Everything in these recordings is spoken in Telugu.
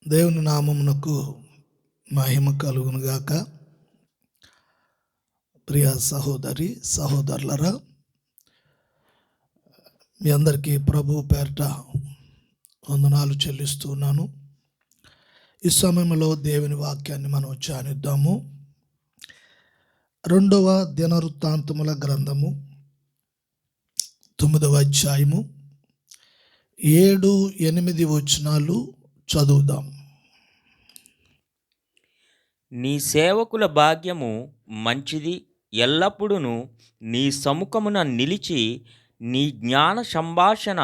దేవుని నామమునకు మహిమ కలుగునుగాక. ప్రియ సహోదరి సహోదరులరా, మీ అందరికీ ప్రభు పేరట వందనాలు చెల్లిస్తున్నాను. ఈ సమయంలో దేవుని వాక్యాన్ని మనం ధ్యానిద్దాము. 2వ దినవృత్తాంతముల గ్రంథము 9వ అధ్యాయము 7-8 వచనాలు చదువుదాం. నీ సేవకుల భాగ్యము మంచిది. ఎల్లప్పుడూ నీ సముఖమున నిలిచి నీ జ్ఞాన సంభాషణ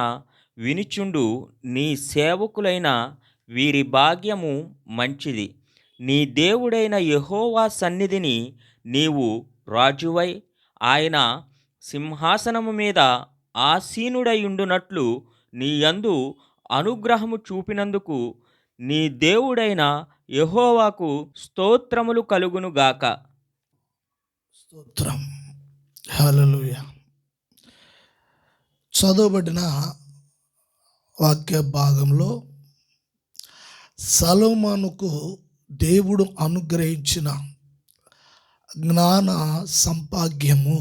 వినుచుండు నీ సేవకులైన వీరి భాగ్యము మంచిది. నీ దేవుడైన యెహోవా సన్నిధిని నీవు రాజువై ఆయన సింహాసనము మీద ఆసీనుడయుండునట్లు నీ యందు అనుగ్రహము చూపినందుకు నీ దేవుడైన యెహోవాకు స్తోత్రములు కలుగునుగాక. స్తోత్రం. హల్లెలూయా. చదవబడిన వాక్య భాగంలో సొలొమోనుకు దేవుడు అనుగ్రహించిన జ్ఞాన సంపాద్యము,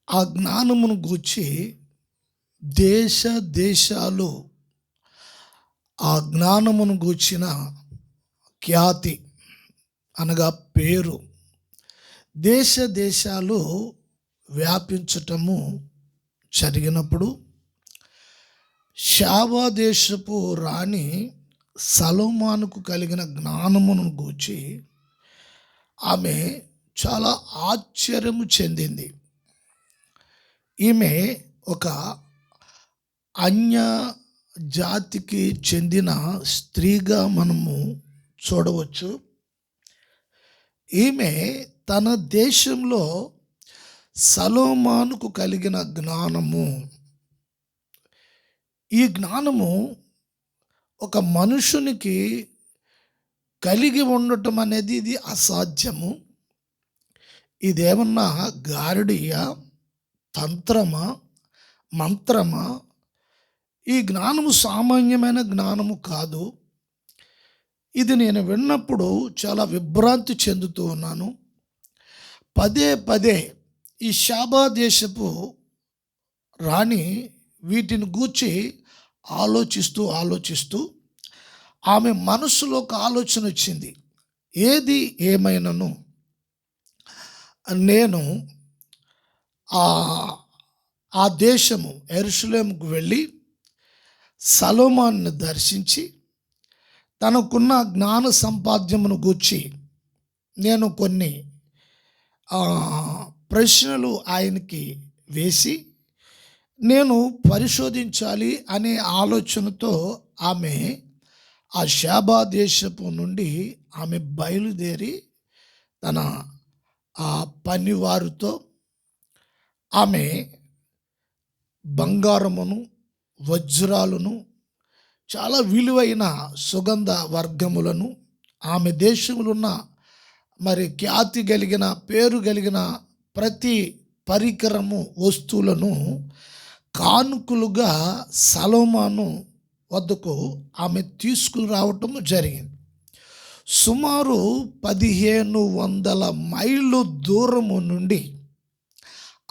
ఆ జ్ఞానమును గూర్చి దేశాలు ఆ జ్ఞానమును గూర్చిన ఖ్యాతి అనగా పేరు దేశాలు వ్యాపించటము జరిగినప్పుడు షాబా దేశపు రాణి సొలొమోనుకు కలిగిన జ్ఞానమును గూర్చి ఆమె చాలా ఆశ్చర్యము చెందింది. ఈమె ఒక అన్య జాతికి చెందిన స్త్రీగా మనము చూడవచ్చు. ఈమె తన దేశంలో సొలొమోనుకు కలిగిన జ్ఞానము, ఈ జ్ఞానము ఒక మనుషునికి కలిగి ఉండటం అనేది ఇది అసాధ్యము. ఇదేమన్నా గారడీయా, తంత్రమా, మంత్రమా? ఈ జ్ఞానము సామాన్యమైన జ్ఞానము కాదు. ఇది నేను విన్నప్పుడు చాలా విభ్రాంతి చెందుతూ ఉన్నాను. పదే ఈ షాబా దేశపు రాణి వీటిని గూర్చి ఆలోచిస్తూ ఆమె మనసులో ఒక ఆలోచన వచ్చింది. ఏది ఏమైనను నేను ఆ దేశము యెరూషలేముకు వెళ్ళి సొలొమోనుని దర్శించి తనకున్న జ్ఞాన సంపాద్యమును గూర్చి నేను కొన్ని ప్రశ్నలు ఆయనకి వేసి నేను పరిశోధించాలి అనే ఆలోచనతో ఆమె ఆ షాబా దేశపు నుండి ఆమె బయలుదేరి తన ఆ పనివారితో ఆమె బంగారమును, వజ్రాలను, చాలా విలువైన సుగంధ వర్గములను, ఆమె దేశంలో ఉన్న మరి ఖ్యాతి కలిగిన పేరు కలిగిన ప్రతి పరికరము వస్తువులను కానుకలుగా సొలొమోను వద్దకు ఆమె తీసుకురావటం జరిగింది. సుమారు 1500 మైళ్ళు దూరము నుండి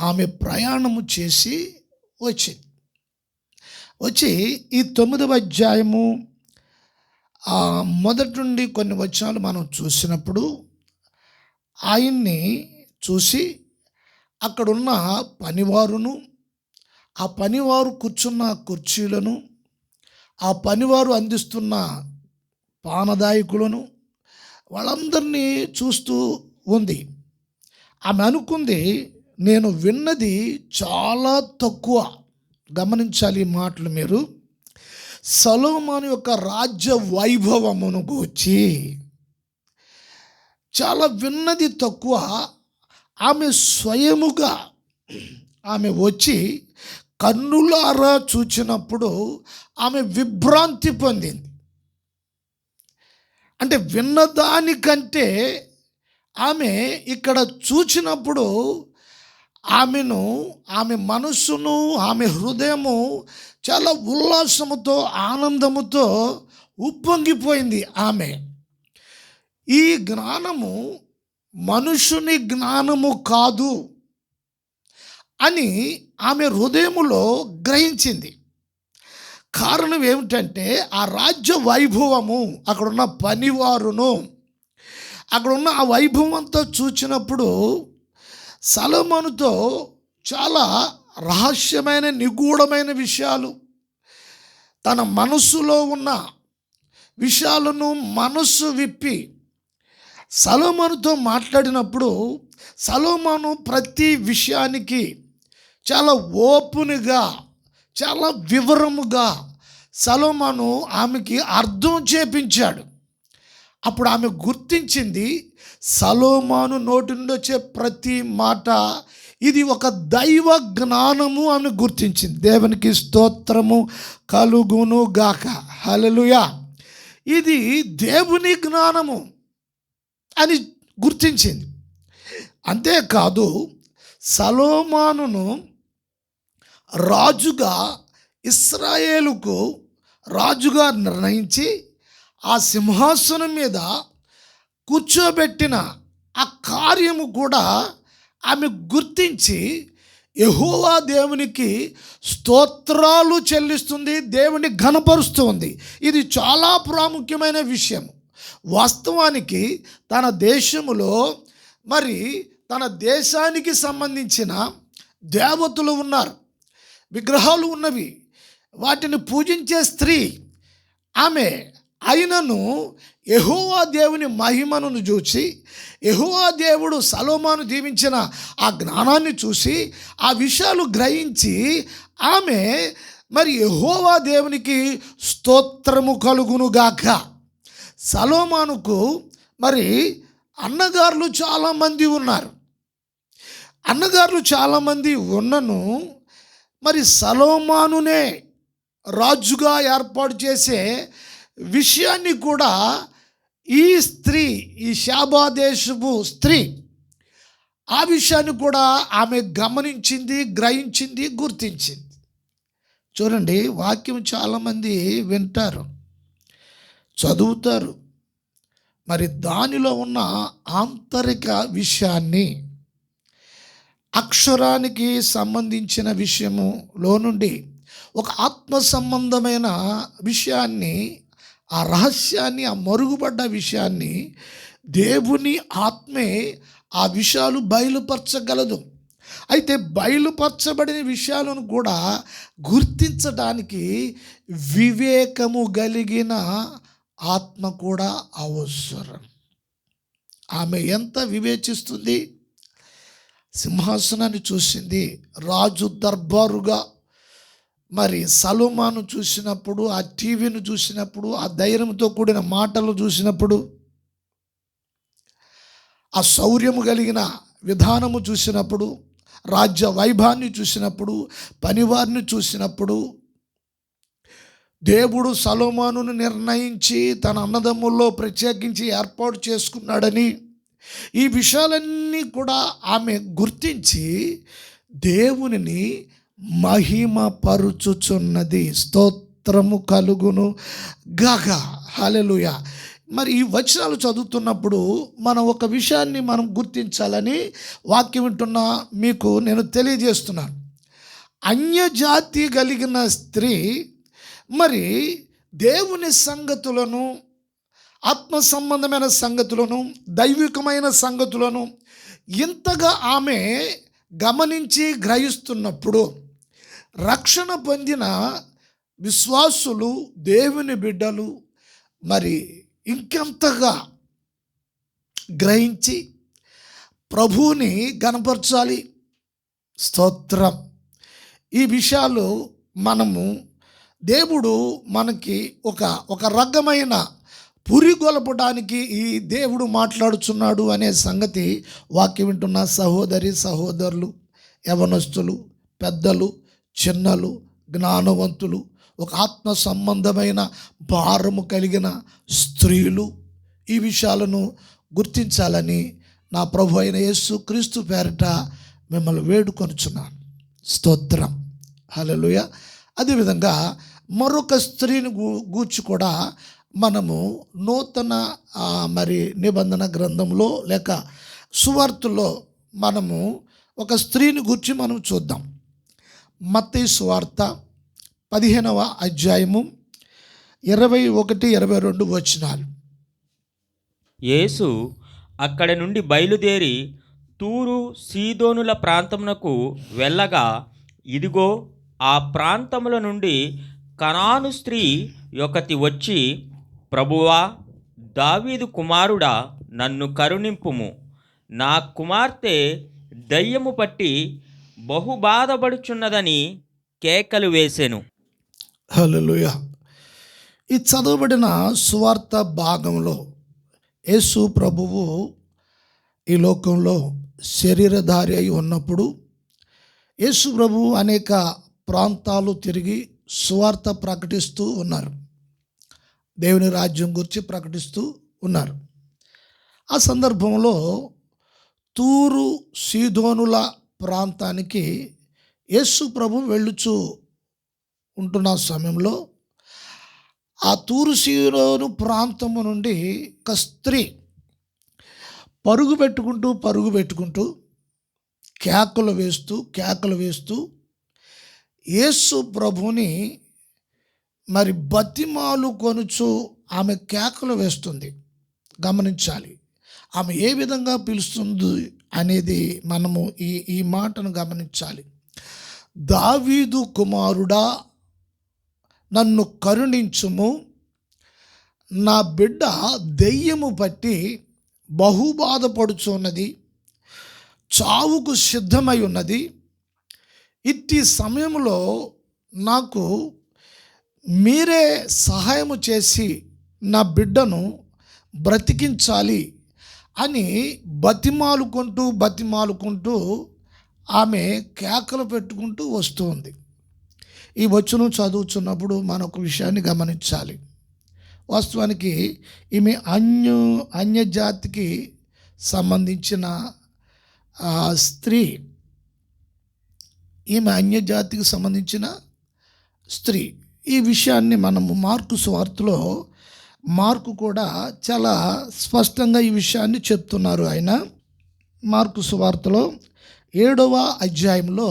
ఆమె ప్రయాణము చేసి వచ్చి ఈ 9వ అధ్యాయము మొదటి నుండి కొన్ని వచనాలు మనం చూసినప్పుడు ఆయన్ని చూసి అక్కడున్న పనివారును, ఆ పనివారు కూర్చున్న కుర్చీలను, ఆ పనివారు అందిస్తున్న పానదాయకులను, వాళ్ళందరినీ చూస్తూ ఉంది. ఆమె అనుకుంది, నేను విన్నది చాలా తక్కువ. గమనించాలి ఈ మాటలు మీరు. సొలొమోను యొక్క రాజ్య వైభవమును గూర్చి చాలా విన్నది తక్కువ. ఆమె స్వయముగా ఆమె వచ్చి కన్నులారా చూచినప్పుడు ఆమె విభ్రాంతి పొందింది. అంటే విన్నదానికంటే ఆమె ఇక్కడ చూచినప్పుడు ఆమె మనస్సును, ఆమె హృదయము చాలా ఉల్లాసముతో ఆనందముతో ఉప్పొంగిపోయింది ఆమె. ఈ జ్ఞానము మనుషుని జ్ఞానము కాదు అని ఆమె హృదయములో గ్రహించింది. కారణం ఏమిటంటే ఆ రాజ్య వైభవము, అక్కడున్న పనివారును, అక్కడున్న ఆ వైభవం అంతా చూచినప్పుడు సొలొమోనుతో చాలా రహస్యమైన నిగూఢమైన విషయాలు, తన మనస్సులో ఉన్న విషయాలను మనస్సు విప్పి సొలొమోనుతో మాట్లాడినప్పుడు సొలొమోను ప్రతి విషయానికి చాలా ఓపెన్గా, చాలా వివరముగా సొలొమోను ఆమెకి అర్థం చేపించాడు. అప్పుడు ఆమె గుర్తించింది, సొలొమోను నోటి నుండి వచ్చే ప్రతి మాట ఇది ఒక దైవ జ్ఞానము అని గుర్తించింది. దేవునికి స్తోత్రము కలుగును గాక. హల్లెలూయా. ఇది దేవుని జ్ఞానము అని గుర్తించింది. అంతేకాదు సొలొమోనును రాజుగా, ఇశ్రాయేలుకు రాజుగా నిర్ణయించి ఆ సింహాసనం మీద కూర్చోబెట్టిన ఆ కార్యము కూడా ఆమె గుర్తించి యెహోవా దేవునికి స్తోత్రాలు చెల్లిస్తుంది, దేవుని ఘనపరుస్తుంది. ఇది చాలా ప్రాముఖ్యమైన విషయం. వాస్తవానికి తన దేశములో మరి తన దేశానికి సంబంధించిన దేవతలు ఉన్నారు, విగ్రహాలు ఉన్నవి, వాటిని పూజించే స్త్రీ ఆమె. అయినను యెహోవా దేవుని మహిమను చూసి, యెహోవా దేవుడు సొలొమోను దీవించిన ఆ జ్ఞానాన్ని చూసి ఆ విషయాలు గ్రహించి ఆమె మరి యెహోవా దేవునికి స్తోత్రము కలుగునుగాక. సొలొమోనుకు మరి అన్నగారులు చాలామంది ఉన్నారు. అన్నగారులు చాలామంది ఉన్నను మరి సొలొమోనునే రాజుగా ఏర్పాటు చేసే విషయాన్ని కూడా ఈ స్త్రీ, ఈ షాబా దేశపు స్త్రీ, ఆ విషయాన్ని కూడా ఆమె గమనించింది, గ్రహించింది, గుర్తించింది. చూడండి, వాక్యం చాలామంది వింటారు, చదువుతారు, మరి దానిలో ఉన్న ఆంతరిక విషయాన్ని, అక్షరానికి సంబంధించిన విషయములో నుండి ఒక ఆత్మ సంబంధమైన విషయాన్ని, ఆ రహస్యాన్ని, ఆ మరుగుపడ్డ విషయాన్ని దేవుని ఆత్మే ఆ విషయాలు బయలుపరచగలదు. అయితే బయలుపరచబడిన విషయాలను కూడా గుర్తించడానికి వివేకము కలిగిన ఆత్మ కూడా అవసరం. ఆమె ఎంత వివేచిస్తుంది? సింహాసనాన్ని చూసింది, రాజు దర్బారుగా మరి సొలొమోను చూసినప్పుడు, ఆ టీవీని చూసినప్పుడు, ఆ ధైర్యంతో కూడిన మాటలు చూసినప్పుడు, ఆ శౌర్యము కలిగిన విధానము చూసినప్పుడు, రాజ్య వైభవాన్ని చూసినప్పుడు, పనివారిని చూసినప్పుడు, దేవుడు సొలొమోనును నిర్ణయించి తన అన్నదమ్ముల్లో ప్రత్యేకించి ఏర్పాటు చేసుకున్నాడని ఈ విషయాలన్నీ కూడా ఆమె గుర్తించి దేవునిని మహిమపరుచుచున్నది. స్తోత్రము కలుగును గాక. హల్లెలూయా. మరి ఈ వచనాలు చదువుతున్నప్పుడు మనం ఒక విషయాన్ని మనం గుర్తించాలని వాక్యం వింటున్న మీకు నేను తెలియజేస్తున్నాను. అన్యజాతి కలిగిన స్త్రీ మరి దేవుని సంగతులను, ఆత్మ సంబంధమైన సంగతులను, దైవికమైన సంగతులను ఇంతగా ఆమె గమనించి గ్రహిస్తున్నప్పుడు రక్షణ పొందిన విశ్వాసులు, దేవుని బిడ్డలు మరి ఇంకెంతగా గ్రహించి ప్రభువుని గణపరచాలి. స్తోత్రం. ఈ విషయాలు మనము, దేవుడు మనకి ఒక రకమైన పురిగొల్పడానికి ఈ దేవుడు మాట్లాడుచున్నాడు అనే సంగతి వాక్యం వింటున్న సహోదరి సహోదరులు, యవనస్తులు, పెద్దలు, చిన్నలు, జ్ఞానవంతులు, ఒక ఆత్మ సంబంధమైన భారము కలిగిన స్త్రీలు ఈ విషయాలను గుర్తించాలని నా ప్రభు అయిన యేసు క్రీస్తు పేరిట మిమ్మల్ని వేడుకొనుచున్నాను. స్తోత్రం. హల్లెలూయా. అదేవిధంగా మరొక స్త్రీని గూర్చి కూడా మనము నూతన మరి నిబంధన గ్రంథంలో లేక సువార్తలో మనము ఒక స్త్రీని గూర్చి మనం చూద్దాం. మత్తయి సువార్త 15వ అధ్యాయము 21, 22 వచనాలు. యేసు అక్కడి నుండి బయలుదేరి తూరు సీదోనుల ప్రాంతమునకు వెళ్ళగా, ఇదిగో ఆ ప్రాంతముల నుండి కనాను స్త్రీ ఒకటి వచ్చి, ప్రభువా, దావీదు కుమారుడా, నన్ను కరుణింపుము, నా కుమార్తె దయ్యము పట్టి బహు బాధపడుచున్నదని కేకలు వేసెను. హల్లెలూయా. ఈ చదవబడిన సువార్త భాగంలో యేసు ప్రభువు ఈ లోకంలో శరీరధారి అయి ఉన్నప్పుడు యేసు ప్రభువు అనేక ప్రాంతాలు తిరిగి సువార్త ప్రకటిస్తూ ఉన్నారు. దేవుని రాజ్యం గురించి ప్రకటిస్తూ ఉన్నారు. ఆ సందర్భంలో తూరు సీదోనుల ప్రాంతానికి యేసు ప్రభు వెళ్ళుచూ ఉంటున్న సమయంలో ఆ తూరు సీదోను ప్రాంతము నుండి ఒక స్త్రీ పరుగు పెట్టుకుంటూ కేకలు వేస్తూ యేసు ప్రభుని మరి బతిమాలు కొనుచు ఆమె కేకలు వేస్తుంది. గమనించాలి, ఆమె ఏ విధంగా పిలుస్తుంది అనేది మనము ఈ మాటను గమనించాలి. దావీదు కుమారుడా, నన్ను కరుణించుము, నా బిడ్డ దెయ్యము పట్టి బహు బాధపడుచున్నది, చావుకు సిద్ధమై ఉన్నది. ఇట్టి సమయంలో నాకు మీరే సహాయము చేసి నా బిడ్డను బ్రతికించాలి అని బతిమాలుకుంటూ ఆమె కేకలు పెట్టుకుంటూ వస్తుంది. ఈ వచనం చదువుతున్నప్పుడు మనం ఒక విషయాన్ని గమనించాలి. వాస్తవానికి ఈమె అన్యజాతికి సంబంధించిన స్త్రీ. ఈమె అన్యజాతికి సంబంధించిన స్త్రీ. ఈ విషయాన్ని మనము మార్కు సువార్తలో మార్కు కూడా చాలా స్పష్టంగా ఈ విషయాన్ని చెప్తున్నారు. ఆయన మార్కు సువార్తలో 7వ అధ్యాయంలో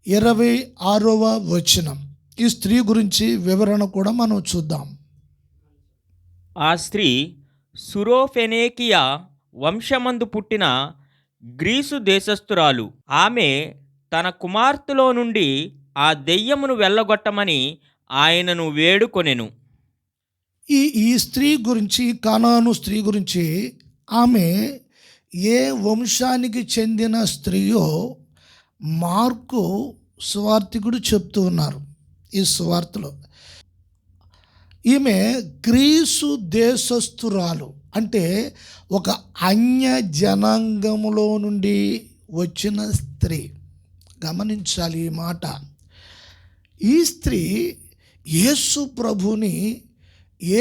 26వ వచనం. ఈ స్త్రీ గురించి వివరణ కూడా మనం చూద్దాం. ఆ స్త్రీ సురోఫెనేకియా వంశమందు పుట్టిన గ్రీసు దేశస్థురాలు. ఆమె తన కుమార్తెలో నుండి ఆ దెయ్యమును వెళ్ళగొట్టమని ఆయనను వేడుకొనెను. ఈ స్త్రీ గురించి, కానాను స్త్రీ గురించి, ఆమె ఏ వంశానికి చెందిన స్త్రీయో మార్కు సువార్తికుడు చెప్తూ ఉన్నారు ఈ సువార్తలో. ఈమె గ్రీసు దేశస్థురాలు, అంటే ఒక అన్య జనాంగములో నుండి వచ్చిన స్త్రీ. గమనించాలి ఈ మాట. ఈ స్త్రీ యేసు ప్రభుని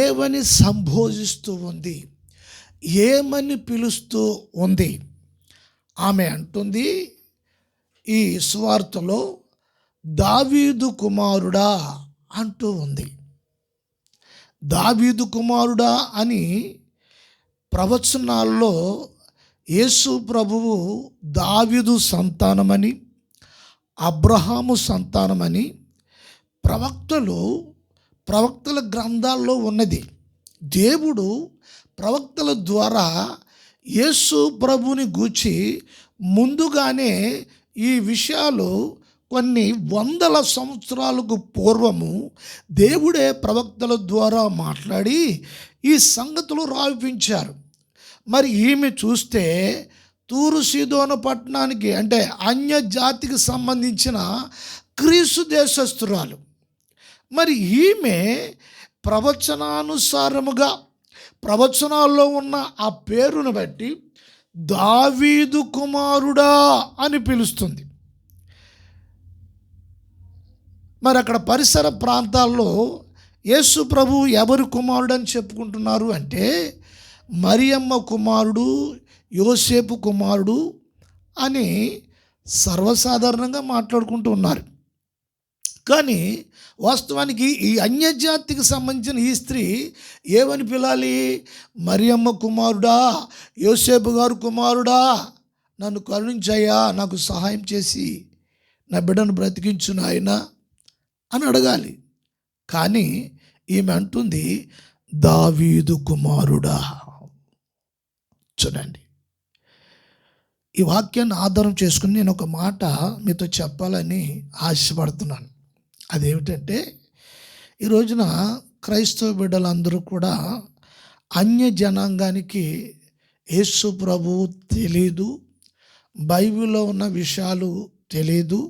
ఏమని సంబోధిస్తూ ఉంది, ఏమని పిలుస్తూ ఉంది. ఆమె అంటుంది ఈ సువార్తలో, దావీదు కుమారుడా అంటూ ఉంది. దావీదు కుమారుడా అని ప్రవచనాల్లో యేసు ప్రభువు దావీదు సంతానమని, అబ్రహాము సంతానమని ప్రవక్తల గ్రంథాల్లో ఉన్నది. దేవుడు ప్రవక్తల ద్వారా యేసు ప్రభుని గూర్చి ముందుగానే ఈ విషయాలు కొన్ని వందల సంవత్సరాలకు పూర్వము దేవుడే ప్రవక్తల ద్వారా మాట్లాడి ఈ సంగతులు రాయించారు. మరి ఈమె చూస్తే తూరు సీదోను పట్టణానికి, అంటే అన్య జాతికి సంబంధించిన గ్రీసు దేశస్థురాలు. మరి ఈమె ప్రవచనానుసారముగా ప్రవచనాల్లో ఉన్న ఆ పేరును బట్టి దావీదు కుమారుడా అని పిలుస్తుంది. మరి అక్కడ పరిసర ప్రాంతాల్లో యేసు ప్రభు ఎవరి కుమారుడు అని చెప్పుకుంటున్నారు అంటే, మరియమ్మ కుమారుడు, యోసేపు కుమారుడు అని సర్వసాధారణంగా మాట్లాడుకుంటూ ఉన్నారు. కానీ వాస్తవానికి ఈ అన్యజాతికి సంబంధించిన ఈ స్త్రీ ఏమని పిలాలి? మరియమ్మ కుమారుడా, యోసేపు గారు కుమారుడా, నన్ను కరుణించయ్యా, నాకు సహాయం చేసి నా బిడ్డను బ్రతికించు నాయనా అని అడగాలి. కానీ ఈమె అంటుంది దావీదు కుమారుడా. చూడండి, ఈ వాక్యాన్ని ఆధారం చేసుకుని నేను ఒక మాట మీతో చెప్పాలని ఆశపడుతున్నాను. అదేమిటంటే, ఈ రోజున క్రైస్తవ బిడ్డలందరూ కూడా అన్య జనాంగానికి యేసు ప్రభువు తెలీదు, బైబిల్లో ఉన్న విషయాలు తెలీదు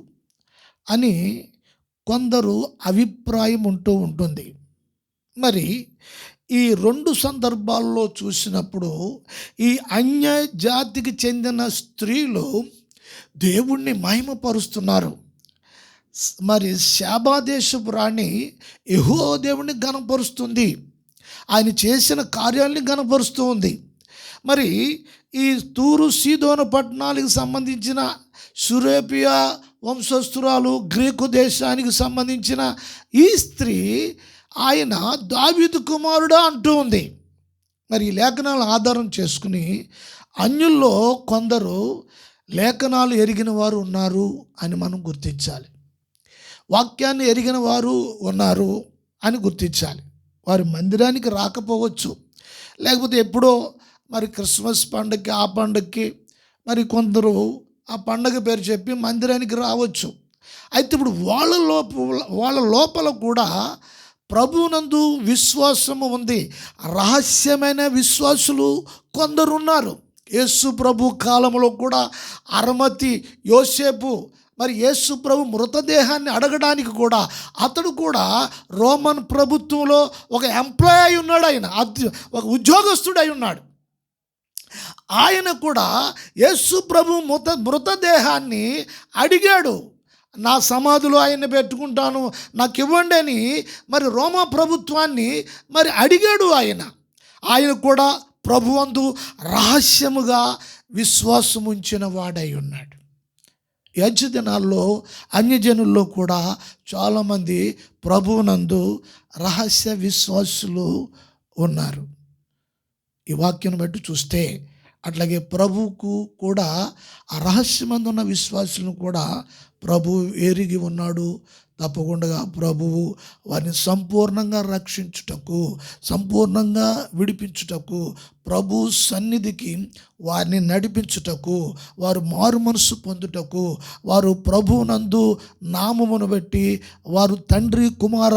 అని కొందరు అభిప్రాయం ఉంటూ ఉంటుంది. మరి ఈ 2 సందర్భాల్లో చూసినప్పుడు ఈ అన్య జాతికి చెందిన స్త్రీలు దేవుణ్ణి మహిమపరుస్తున్నారు. మరి శాబాదేశపు రాణి యెహోవా దేవుణ్ణి ఘనపరుస్తుంది, ఆయన చేసిన కార్యాలని ఘనపరుస్తూ ఉంది. మరి ఈ తూరు సీదోను పట్టణాలకు సంబంధించిన సురేపియా వంశస్థురాలు, గ్రీకు దేశానికి సంబంధించిన ఈ స్త్రీ ఆయన దావీదు కుమారుడా అంటూ ఉంది. మరి ఈ లేఖనాలను ఆధారం చేసుకుని అన్యుల్లో కొందరు లేఖనాలు ఎరిగిన వారు ఉన్నారు అని మనం గుర్తించాలి. వాక్యాన్ని ఎరిగిన వారు ఉన్నారు అని గుర్తించాలి. వారి మందిరానికి రాకపోవచ్చు, లేకపోతే ఎప్పుడో మరి క్రిస్మస్ పండుగకి, ఆ పండుగకి మరి కొందరు ఆ పండగ పేరు చెప్పి మందిరానికి రావచ్చు. అయితే ఇప్పుడు వాళ్ళ లోపల కూడా ప్రభువునందు విశ్వాసము ఉంది. రహస్యమైన విశ్వాసులు కొందరు ఉన్నారు. యేసు ప్రభు కాలంలో కూడా అరమతి యోసేపు మరి యేసు ప్రభు మృతదేహాన్ని అడగడానికి కూడా అతడు కూడా రోమన్ ప్రభుత్వంలో ఒక ఎంప్లాయ్ అయి ఉన్నాడు. ఆయన ఒక ఉద్యోగస్తుడై ఉన్నాడు. ఆయన కూడా యేసు ప్రభు మృతదేహాన్ని అడిగాడు. నా సమాధిలో ఆయన్ని పెట్టుకుంటాను, నాకు ఇవ్వండి అని మరి రోమా ప్రభుత్వాన్ని మరి అడిగాడు. ఆయన కూడా ప్రభువందు రహస్యముగా విశ్వాసం ఉంచిన వాడై ఉన్నాడు. ఈ అంచె దినాల్లో అన్యజనుల్లో కూడా చాలామంది ప్రభువునందు రహస్య విశ్వాసులు ఉన్నారు. ఈ వాక్యం బట్టి చూస్తే అట్లాగే ప్రభువుకు కూడా ఆ రహస్యమందు ఉన్న విశ్వాసులను కూడా ప్రభువు ఎరిగి ఉన్నాడు. తప్పకుండా ప్రభువు వారిని సంపూర్ణంగా రక్షించుటకు, సంపూర్ణంగా విడిపించుటకు, ప్రభు సన్నిధికి వారిని నడిపించుటకు, వారు మారు మనసు పొందుటకు, వారు ప్రభువునందు నామమును బట్టి వారు తండ్రి కుమార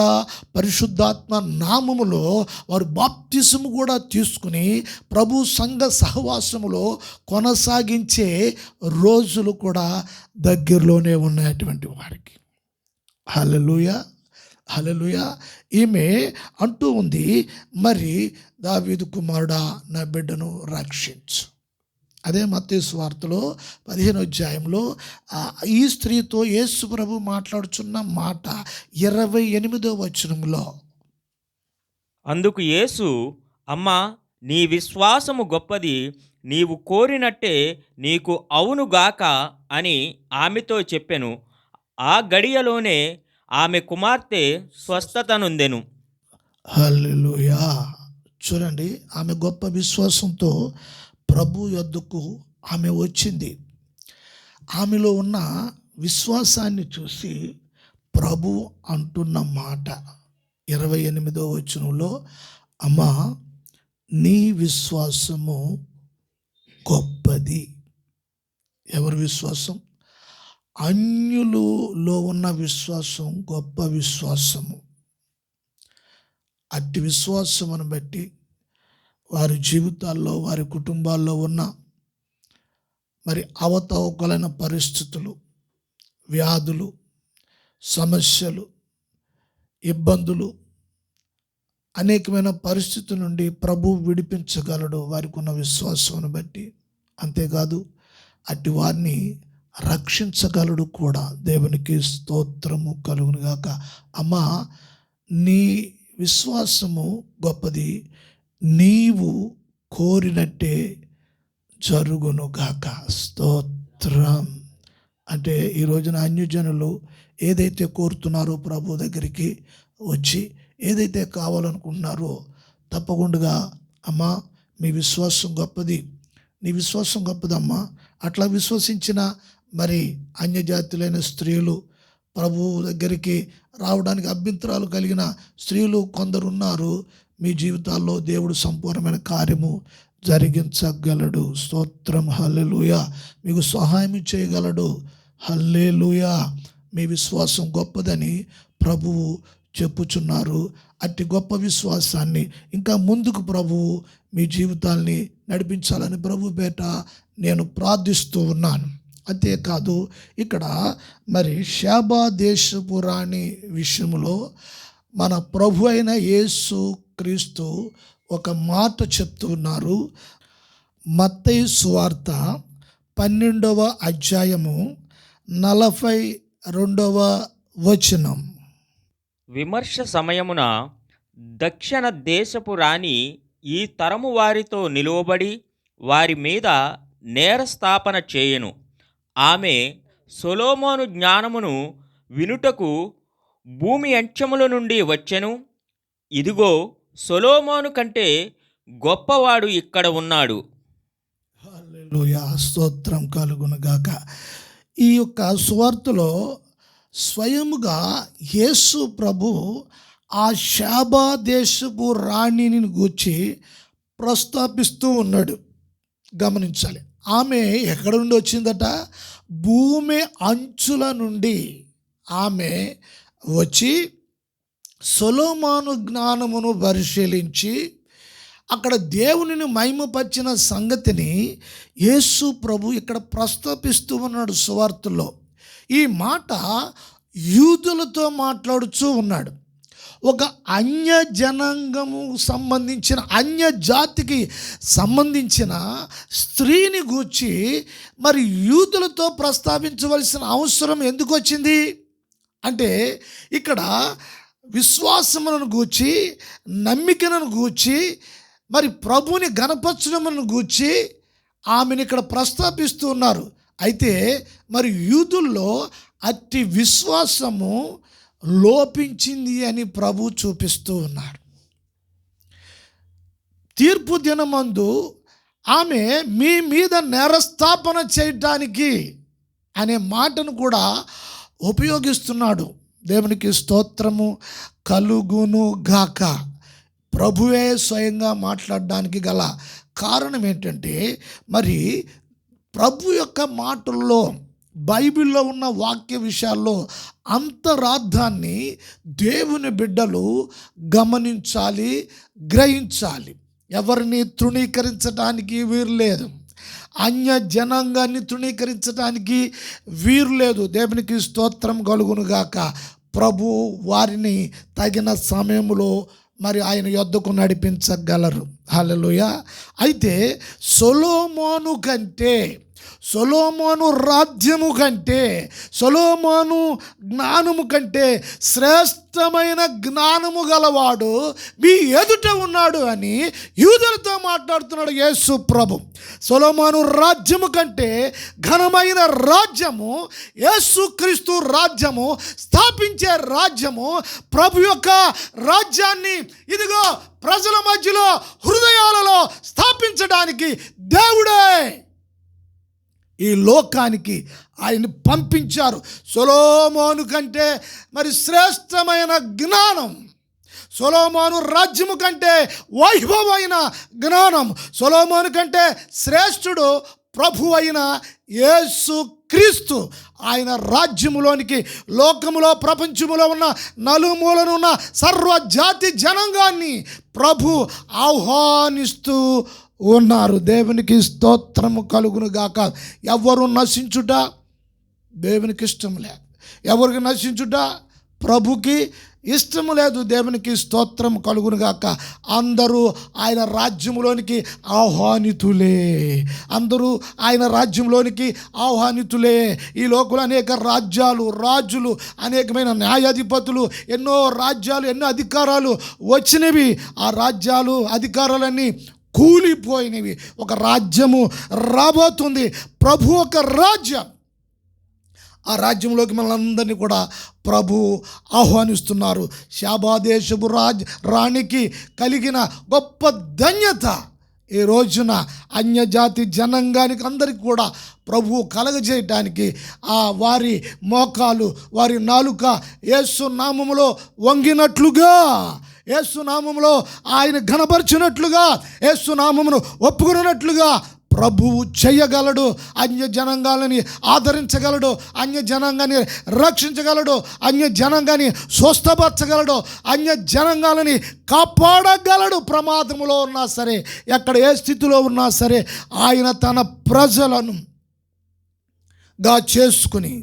పరిశుద్ధాత్మ నామములో వారు బాప్తిసము కూడా తీసుకుని ప్రభు సంఘ సహవాసములో కొనసాగించే రోజులు కూడా దగ్గరలోనే ఉన్నటువంటి వారికి. హల్లెలూయా, హల్లెలూయా. ఈమె అంటూ ఉంది, మరి దావీదు కుమారుడా, నా బిడ్డను రక్షించు. అదే మత్తయి సువార్తలో 15వ అధ్యాయంలో ఈ స్త్రీతో యేసు ప్రభు మాట్లాడుచున్న మాట 28వ వచనంలో, అందుకు యేసు, అమ్మా, నీ విశ్వాసము గొప్పది, నీవు కోరినట్టే నీకు అవునుగాక అని ఆమెతో చెప్పెను. ఆ గడియలోనే ఆమె కుమార్తె స్వస్థత నొందెను. హల్లెలూయా. చూడండి, ఆమె గొప్ప విశ్వాసంతో ప్రభు యొద్దకు ఆమె వచ్చింది. ఆమెలో ఉన్న విశ్వాసాన్ని చూసి ప్రభు అంటున్న మాట 28వ వచనంలో, అమ్మా, నీ విశ్వాసము గొప్పది. ఎవరి విశ్వాసం? అన్యులలో ఉన్న విశ్వాసం గొప్ప విశ్వాసము. అట్టి విశ్వాసమును బట్టి వారి జీవితాల్లో, వారి కుటుంబాల్లో ఉన్న మరి అవతవకలైన పరిస్థితులు, వ్యాధులు, సమస్యలు, ఇబ్బందులు, అనేకమైన పరిస్థితుల నుండి ప్రభు విడిపించగలడు వారికి ఉన్న విశ్వాసమును బట్టి. అంతేకాదు, అట్టి వారిని రక్షించగలడు కూడా. దేవునికి స్తోత్రము కలుగునుగాక. అమ్మా, నీ విశ్వాసము గొప్పది, నీవు కోరినట్టే జరుగునుగాక. స్తోత్రం. అంటే ఈ రోజున అన్యజనులు ఏదైతే కోరుతున్నారో ప్రభు దగ్గరికి వచ్చి ఏదైతే కావాలనుకుంటున్నారో తప్పకుండా అమ్మా మీ విశ్వాసం గొప్పది, నీ విశ్వాసం గొప్పదమ్మా. అట్లా విశ్వసించిన మరి అన్యజాతులైన స్త్రీలు ప్రభు దగ్గరికి రావడానికి అభ్యంతరాలు కలిగిన స్త్రీలు కొందరు ఉన్నారు. మీ జీవితాల్లో దేవుడు సంపూర్ణమైన కార్యము జరిగించగలడు. స్తోత్రం, హల్లెలూయా. మీకు సహాయం చేయగలడు. హల్లెలూయా. మీ విశ్వాసం గొప్పదని ప్రభువు చెప్పుచున్నారు. అట్టి గొప్ప విశ్వాసాన్ని ఇంకా ముందుకు ప్రభువు మీ జీవితాల్ని నడిపించాలని ప్రభు పేట నేను ప్రార్థిస్తూ ఉన్నాను. అంతేకాదు ఇక్కడ మరి షేబా దేశపు రాణి విషయంలో మన ప్రభు అయిన యేసు క్రీస్తు ఒక మాట చెప్తూ ఉన్నారు. మత్తయి సువార్త 12వ అధ్యాయము 42వ వచనం. విమర్శ సమయమున దక్షిణ దేశపు రాణి ఈ తరము వారితో నిలువబడి వారి మీద నేరస్థాపన చేయను. ఆమె సొలొమోను జ్ఞానమును వినుటకు భూమి అంచెముల నుండి వచ్చెను. ఇదిగో, సొలొమోను కంటే గొప్పవాడు ఇక్కడ ఉన్నాడు. హల్లెలూయా. స్తోత్రం కలుగునుగాక. ఈ యొక్క సువార్తలో స్వయముగా యేసు ప్రభు ఆ షేబా దేశపు రాణిని గూర్చి ప్రస్తాపిస్తూ ఉన్నాడు. గమనించాలి. ఆమె ఎక్కడ నుండి వచ్చిందట? భూమి అంచుల నుండి ఆమె వచ్చి సొలొమోను జ్ఞానమును పరిశీలించి అక్కడ దేవునిని మహిమపరిచిన సంగతిని యేసు ప్రభు ఇక్కడ ప్రస్తాపిస్తూ ఉన్నాడు సువార్తలో. ఈ మాట యూదులతో మాట్లాడుతూ ఉన్నాడు. ఒక అన్య జనాంగము సంబంధించిన అన్య జాతికి సంబంధించిన స్త్రీని గూర్చి మరి యూదులతో ప్రస్తావించవలసిన అవసరం ఎందుకు వచ్చింది అంటే, ఇక్కడ విశ్వాసములను గూర్చి, నమ్మికలను గూర్చి, మరి ప్రభుని గణపరచడమును గూర్చి ఆమెను ఇక్కడ ప్రస్తాపిస్తూ ఉన్నారు. అయితే మరి యూదుల్లో అట్టి విశ్వాసము లోపించింది అని ప్రభు చూపిస్తూ ఉన్నాడు. తీర్పు దినమందు ఆమె మీ మీద నేరస్థాపన చేయటానికి అనే మాటను కూడా ఉపయోగిస్తున్నాడు. దేవునికి స్తోత్రము కలుగును గాక. ప్రభువే స్వయంగా మాట్లాడడానికి గల కారణం ఏంటంటే, మరి ప్రభు యొక్క మాటల్లో బైబిల్లో ఉన్న వాక్య విషయాల్లో అంతరార్థాన్ని దేవుని బిడ్డలు గమనించాలి, గ్రహించాలి. ఎవరిని తృణీకరించడానికి వీరు లేదు. అన్య జనాంగాన్ని తృణీకరించడానికి వీరు లేదు. దేవునికి స్తోత్రం కలుగునుగాక. ప్రభు వారిని తగిన సమయంలో మరి ఆయన యొద్దకు నడిపించగలరు. హల్లెలూయా. అయితే సొలొమోను కంటే, సొలొమోను రాజ్యము కంటే, సొలొమోను జ్ఞానము కంటే శ్రేష్టమైన జ్ఞానము గలవాడు మీ ఎదుట ఉన్నాడు అని యూదులతో మాట్లాడుతున్నాడు యేసు ప్రభు. సొలొమోను రాజ్యము కంటే ఘనమైన రాజ్యము యేసుక్రీస్తు రాజ్యము, స్థాపించే రాజ్యము, ప్రభు యొక్క రాజ్యాన్ని ఇదిగో ప్రజల మధ్యలో హృదయాలలో స్థాపించడానికి దేవుడే ఈ లోకానికి ఆయన పంపించారు. సొలొమోను కంటే మరి శ్రేష్టమైన జ్ఞానం, సొలొమోను రాజ్యము కంటే వైభవమైన జ్ఞానం, సొలొమోను కంటే శ్రేష్ఠుడు ప్రభు అయిన యేసు క్రీస్తు. ఆయన రాజ్యములోనికి లోకములో ప్రపంచములో ఉన్న నలుమూలను ఉన్న సర్వజాతి జనాంగాన్ని ప్రభు ఆహ్వానిస్తూ ఉన్నారు. దేవునికి స్తోత్రము కలుగును గాక. ఎవరు నశించుట దేవునికి ఇష్టం లేదు. ఎవరికి నశించుట ప్రభుకి ఇష్టము లేదు. దేవునికి స్తోత్రం కలుగును గాక. అందరూ ఆయన రాజ్యంలోనికి ఆహ్వానితులే. అందరూ ఆయన రాజ్యంలోనికి ఆహ్వానితులే. ఈ లోకంలో అనేక రాజ్యాలు, రాజులు, అనేకమైన న్యాయాధిపతులు, ఎన్నో రాజ్యాలు, ఎన్నో అధికారాలు వచ్చినవి. ఆ రాజ్యాలు, అధికారాలన్నీ కూలిపోయినవి. ఒక రాజ్యము రాబోతుంది. ప్రభు ఒక రాజ్యం. ఆ రాజ్యంలోకి మనల్ని కూడా ప్రభు ఆహ్వానిస్తున్నారు. షాబా దేశపు రాణికి కలిగిన గొప్ప ధన్యత ఈ రోజున అన్యజాతి జనాంగానికి అందరికీ కూడా ప్రభువు కలగజేయటానికి వారి మోకాలు, వారి నాలుక యేసు నామములో వంగినట్లుగా, యేసు నామములో ఆయన ఘనపరిచినట్లుగా, యేసు నామమును ఒప్పుకున్నట్లుగా ప్రభువు చేయగలడు. అన్య జనాంగాలని ఆదరించగలడు, అన్య జనాంగాన్ని రక్షించగలడు, అన్య జనాంగాన్ని స్వస్థపరచగలడు, అన్య జనాంగాలని కాపాడగలడు. ప్రమాదములో ఉన్నా సరే, ఎక్కడ ఏ స్థితిలో ఉన్నా సరే ఆయన తన ప్రజలను చేసుకుని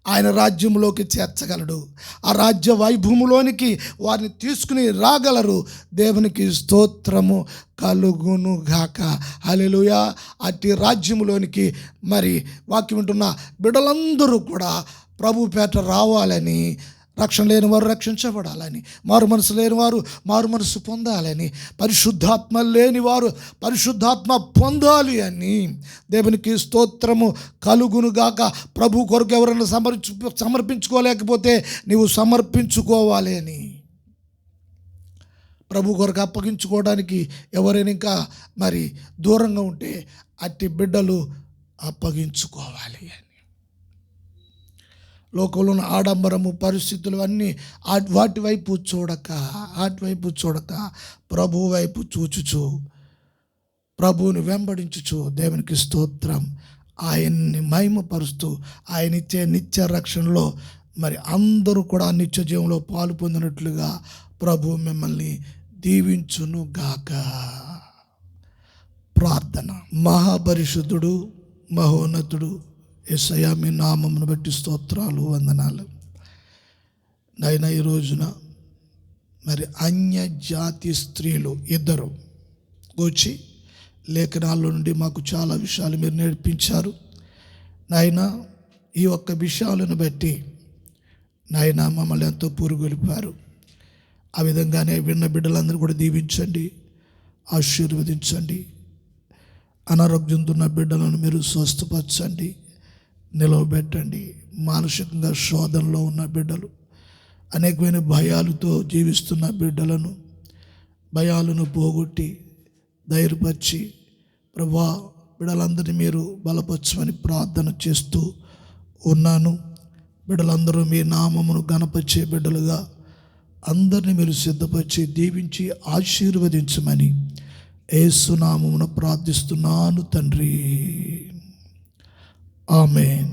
ఆయన రాజ్యంలోకి చేర్చగలడు. ఆ రాజ్య వైభవములోనికి వారిని తీసుకుని రాగలరు. దేవునికి స్తోత్రము కలుగును గాక. హల్లెలూయా. అట్టి రాజ్యములోనికి మరి వాక్యం వింటున్న బిడ్డలందరూ కూడా ప్రభు పేట రావాలని, రక్షణ లేని వారు రక్షించబడాలని, మారు మనసు లేని వారు మారు మనసు పొందాలని, పరిశుద్ధాత్మ లేని వారు పరిశుద్ధాత్మ పొందాలి అని దేవునికి స్తోత్రము కలుగును గాక. ప్రభు కొరకు ఎవరైనా సమర్పించుకోలేకపోతే నీవు సమర్పించుకోవాలి అని, ప్రభు కొరకు అప్పగించుకోవడానికి ఎవరైనా ఇంకా మరి దూరంగా ఉంటే అట్టి బిడ్డలు అప్పగించుకోవాలి అని. లోకంలో ఉన్న ఆడంబరము, పరిస్థితులు అన్నీ వాటి వైపు చూడక ప్రభు వైపు చూచుచు, ప్రభువుని వెంబడించుచు దేవునికి స్తోత్రం ఆయన్ని మహిమపరుస్తూ ఆయన ఇచ్చే నిత్య రక్షణలో మరి అందరూ కూడా నిత్య జీవంలో పాలు పొందినట్లుగా ప్రభు మిమ్మల్ని దీవించును గాక. ప్రార్థన. మహాపరిశుద్ధుడు, మహోన్నతుడు యేసయ్యా, మీ నామమును బట్టి స్తోత్రాలు, వందనాలు. నాయనా, ఈ రోజున మరి అన్య జాతి స్త్రీలు ఇద్దరు వచ్చి లేఖనాల్లో నుండి మాకు చాలా విషయాలు మీరు నేర్పించారు నాయనా. ఈ ఒక్క విషయాలను బట్టి నాయనా మమ్మల్ని ఎంతో పురుగొలిపారు. ఆ విధంగానే విన్న బిడ్డలందరూ కూడా దీవించండి, ఆశీర్వదించండి. అనారోగ్యంతో ఉన్న బిడ్డలను మీరు స్వస్థపరచండి, నిలవబెట్టండి. మానసికంగా శోధనలో ఉన్న బిడ్డలు, అనేకమైన భయాలతో జీవిస్తున్న బిడ్డలను, భయాలను పోగొట్టి ధైర్యపరిచి ప్రభువా బిడ్డలందరినీ మీరు బలపరచమని ప్రార్థన చేస్తూ ఉన్నాను. బిడ్డలందరూ మీ నామమును గణపరిచే బిడ్డలుగా అందరినీ మీరు సిద్ధపరిచి దీవించి ఆశీర్వదించమని యేసు నామమున ప్రార్థిస్తున్నాను తండ్రి. ఆమేన్.